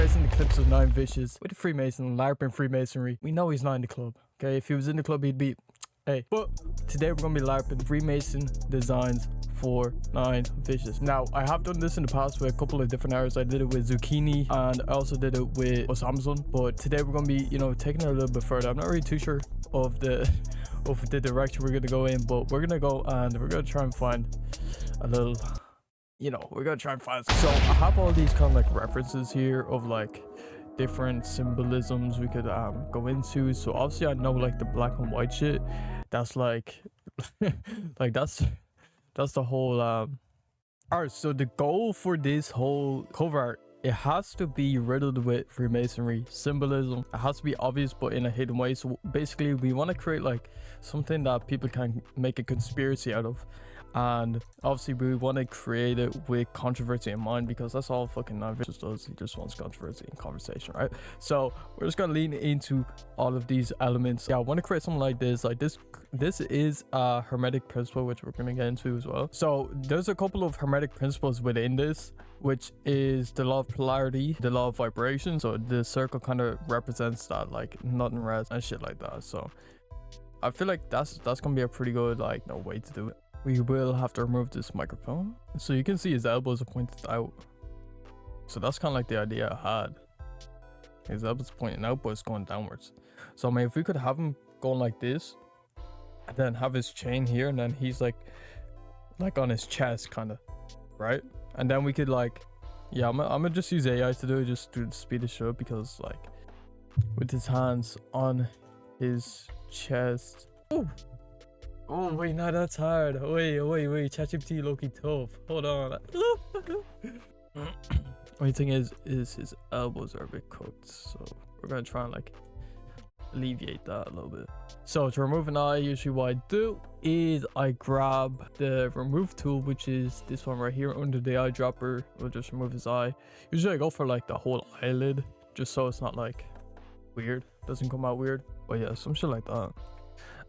guys seen the clips of 9 Vicious with the Freemason, LARPing Freemasonry. We know he's not in the club. Okay, if he was in the club, he'd be, hey. But today we're gonna be LARPing Freemason designs for 9 Vicious. Now, I have done this in the past with a couple of different artists. I did it with Zucchini and I also did it with Samsung. But today we're gonna be, taking it a little bit further. I'm not really too sure of the direction we're gonna go in, but we're gonna go and we're gonna try and find a little, we're gonna try and find. So I have all these kind of like references here of like different symbolisms we could go into. So obviously I know like the black and white shit. That's like, like that's the whole art. So the goal for this whole cover art, it has to be riddled with Freemasonry symbolism. It has to be obvious but in a hidden way. So basically we want to create like something that people can make a conspiracy out of, and obviously we want to create it with controversy in mind, because that's all fucking 9 Vicious does. He just wants controversy and conversation, right? So we're just gonna lean into all of these elements. Yeah, I want to create something like this. This is a hermetic principle, which we're gonna get into as well. So there's a couple of hermetic principles within this, which is the law of polarity, the law of vibration. So the circle kind of represents that, like nothing rest and shit like that. So I feel like that's gonna be a pretty good way to do it. We will have to remove this microphone, so you can see his elbows are pointed out. So that's kind of like the idea I had. His elbows pointing out, but it's going downwards. So I mean, if we could have him going like this, and then have his chain here, and then he's like on his chest, kind of, right? And then we could yeah, I'm gonna just use AI to do it, just to speed the show up, because like with his hands on his chest. Ooh. Oh wait, no, that's hard. Wait, ChatGPT low-key tough. Hold on. Only thing is his elbows are a bit cooked, so we're gonna try and alleviate that a little bit. So to remove an eye, usually what I do is I grab the remove tool, which is this one right here under the eyedropper. We'll just remove his eye. Usually I go for the whole eyelid, just so it's not weird, doesn't come out weird. But yeah, some shit like that.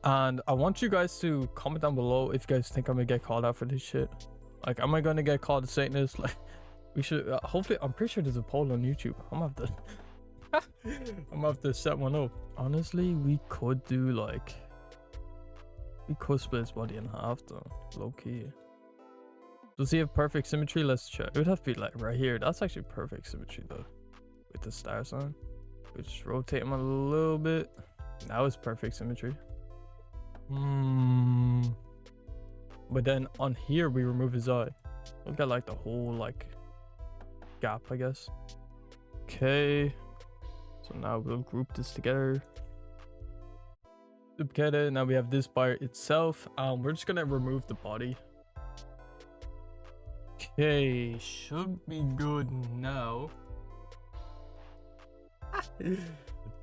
And I want you guys to comment down below if you guys think I'm gonna get called out for this shit. Am I gonna get called a Satanist? We should hopefully. I'm pretty sure there's a poll on YouTube. I'm gonna have to set one up. Honestly, we could do we could split his body in half though, low key. Does he have perfect symmetry? Let's check. It would have to be right here. That's actually perfect symmetry though, with the star sign. We just rotate him a little bit. Now it's perfect symmetry. But then on here we remove his eye. We've got the whole gap, I guess. Okay, so now we'll group this together. Now we have this by itself. We're just gonna remove the body. Okay, should be good now.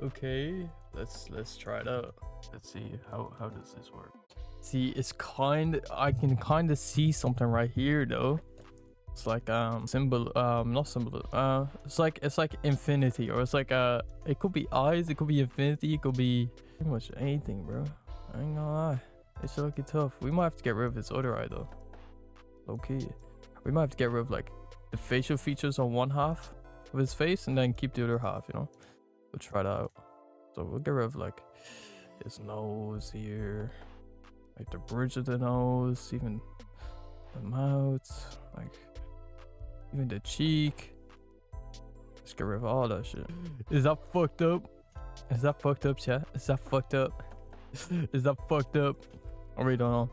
Okay, let's try it out. Let's see how does this work. See, it's I can kind of see something right here though. It's symbol, not symbol. It's like infinity, or it's it could be eyes, it could be infinity, it could be pretty much anything, bro. I ain't gonna lie, it's looking tough. We might have to get rid of his other eye though, low key. We might have to get rid of the facial features on one half of his face and then keep the other half, We'll try that out. So we'll get rid of his nose here, the bridge of the nose, even the mouth, even the cheek. Let's get rid of all that shit. Is that fucked up? Is that fucked up, chat? Is that fucked up? Is that fucked up? I really don't know.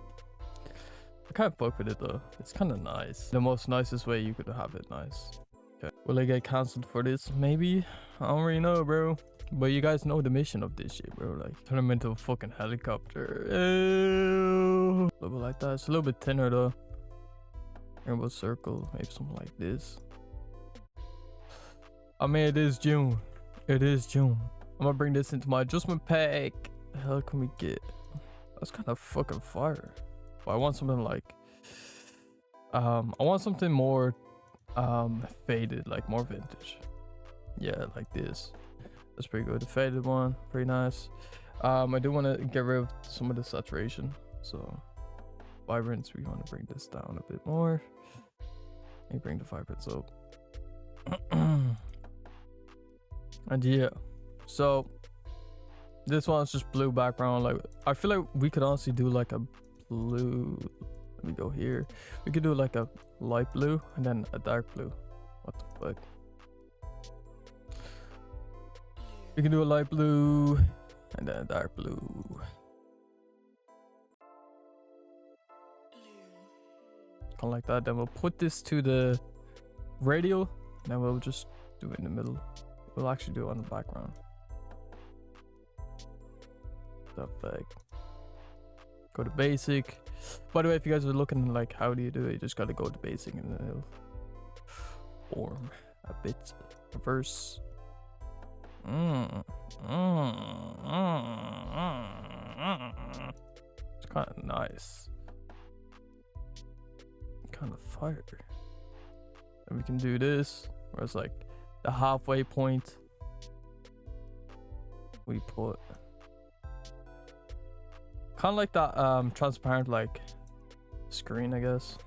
I can't fuck with it though. It's kind of nice. The most nicest way you could have it nice. Okay. Will I get cancelled for this? Maybe. I don't really know, bro. But you guys know the mission of this shit, bro. Turn him into a fucking helicopter. Ew. A little bit like that. It's a little bit thinner though. Rainbow circle. Maybe something like this. I mean, it is June. It is June. I'm gonna bring this into my adjustment pack. The hell can we get? That's kind of fucking fire. But I want something I want something more faded, more vintage. Yeah, like this. That's pretty good. The faded one, pretty nice. I do want to get rid of some of the saturation. So vibrance, we want to bring this down a bit more. Let me bring the vibrance up. And yeah, so this one's just blue background. Like, I feel like we could honestly do like a blue. Let me go here. We could do like a light blue and then a dark blue. What the fuck? We can do a light blue and then a dark blue. Kind of like that. Then we'll put this to the radial. And then we'll just do it in the middle. We'll actually do it on the background. The fuck? Go to basic. By the way, if you guys are looking like how do you do it, you just gotta go to basic and then it'll form a bit reverse. It's kind of nice. Kind of fire. And we can do this where it's like the halfway point. We put kind of like that transparent like screen, I guess.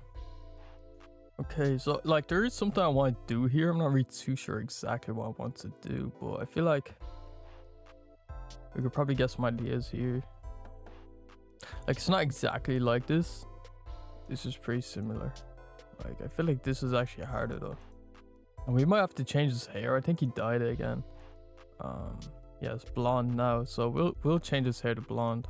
Okay, so like there is something I want to do here. I'm not really too sure exactly what I want to do, but I feel like we could probably get some ideas here. Like it's not exactly like this. This is pretty similar. Like I feel like this is actually harder though. And we might have to change his hair. I think he dyed it again. Yeah, it's blonde now. So we'll change his hair to blonde.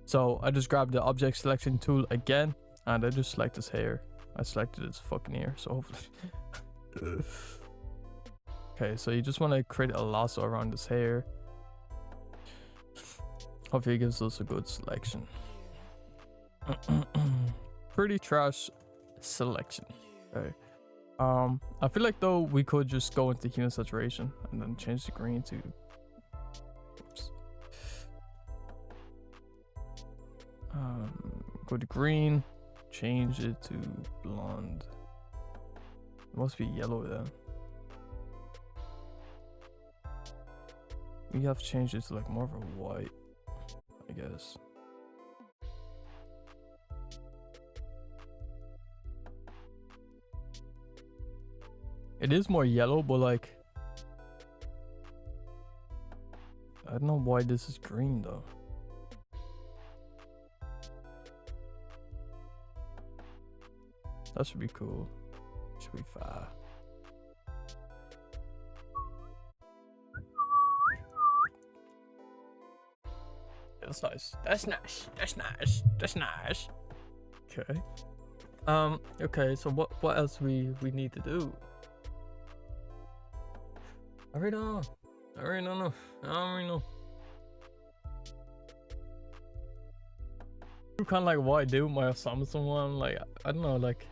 So I just grabbed the object selection tool again and I just select his hair. I selected his fucking ear, so hopefully. Okay, so you just want to create a lasso around his hair. Hopefully it gives us a good selection. Pretty trash selection. Okay. I feel like though we could just go into hue and saturation and then change the green to oops. Go to green, change it to blonde. It must be yellow then. We have to change it to like more of a white, I guess. It is more yellow, but like I don't know why this is green though. That should be cool. Should be fire. That's nice. That's nice. That's nice. That's nice. Okay. Okay, so what else we need to do? I already don't know. I already don't know. I don't really know. Kind of like what I did with my Samsung one. Like I don't know. Like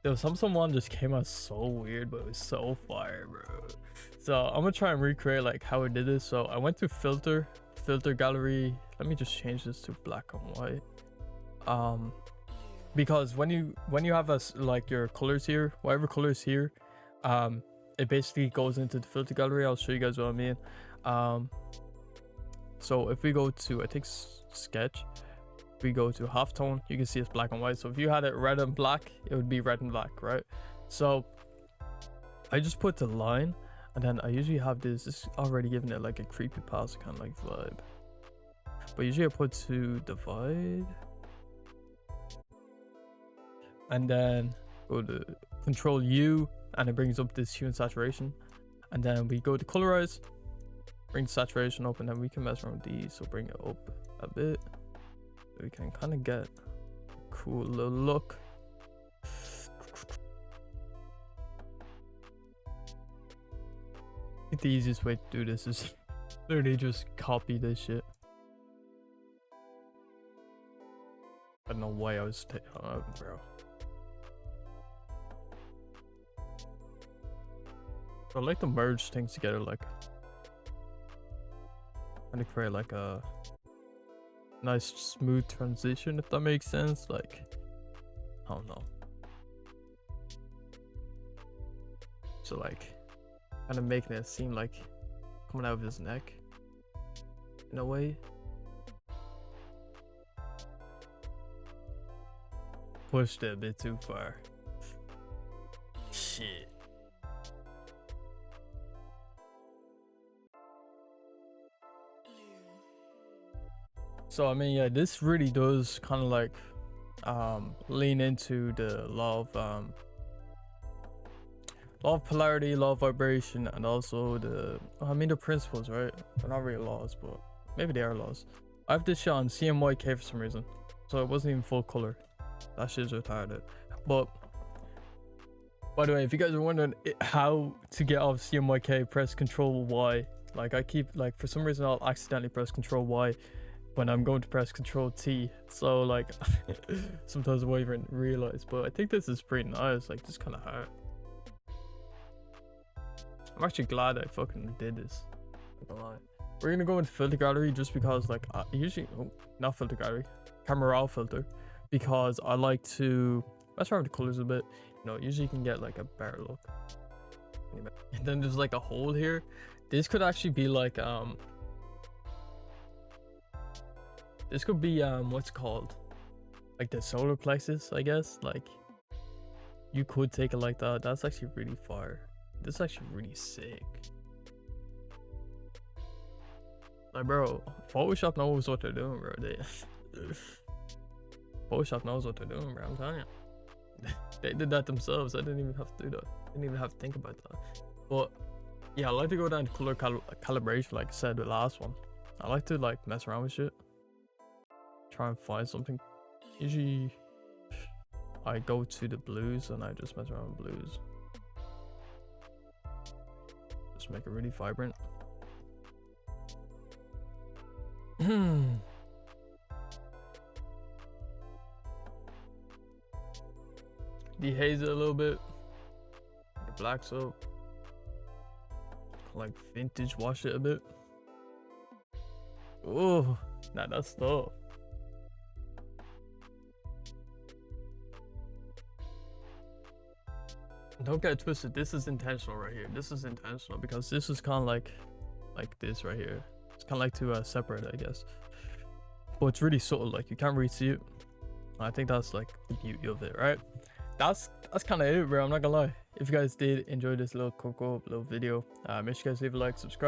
the Samsung one just came out so weird, but it was so fire, bro. So I'm gonna try and recreate like how I did this. So I went to filter gallery. Let me just change this to black and white. Because when you have like your colors here, whatever colors here, it basically goes into the filter gallery. I'll show you guys what I mean. So if we go to, I think sketch, we go to halftone, you can see it's black and white. So if you had it red and black, it would be red and black, right? So I just put the line, and then I usually have this already giving it like a creepypasta kind of like vibe. But usually I put to divide, and then go to Control U, and it brings up this hue and saturation. And then we go to colorize, bring saturation up, and then we can mess around with these. So bring it up a bit, so we can kind of get a cool little look. I think the easiest way to do this is literally just copy this shit. I don't know why I was bro. I like to merge things together, like and to create like a nice smooth transition, if that makes sense. Like I don't know. So like kind of making it seem like coming out of his neck in a way. Pushed it a bit too far. Shit. So I mean, yeah, this really does kind of like lean into the law of polarity, law of vibration, and also the the principles, right? They're not really laws, but maybe they are laws. I have this shit on CMYK for some reason, so it wasn't even full color. That shit's retarded. But by the way, if you guys are wondering how to get off CMYK, press Control Y. Like I keep like, for some reason I'll accidentally press Control Y when I'm going to press Control T. So like sometimes I won't even realize. But I think this is pretty nice. Like, just kind of hard. I'm actually glad I fucking did this. Not gonna lie. We're gonna go into filter gallery just because, like, usually, not filter gallery, camera raw filter, because I like to mess around with the colors a bit. You know, usually you can get like a better look. And then there's like a hole here. This could actually be like this could be what's it called, like the solar plexus, I guess. Like, you could take it like that. That's actually really fire. This is actually really sick. Like, bro, Photoshop knows what they're doing, bro. Photoshop knows what they're doing, bro. I'm telling you. They did that themselves. I didn't even have to do that. I didn't even have to think about that. But yeah, I like to go down to color calibration, like I said the last one. I like to like mess around with shit, try and find something. Usually I go to the blues and I just mess around with blues. Just make it really vibrant. Dehaze it a little bit. The blacks up. Like vintage wash it a bit. Oh, nah, that's tough. Don't get it twisted. This is intentional right here. This is intentional because this is kind of like this right here. It's kind of like to separate it, I guess. But it's really subtle. Like, you can't really see it. I think that's like the beauty of it, right? That's kind of it, bro. I'm not gonna lie. If you guys did enjoy this little cocoa little video, make sure you guys leave a like, subscribe.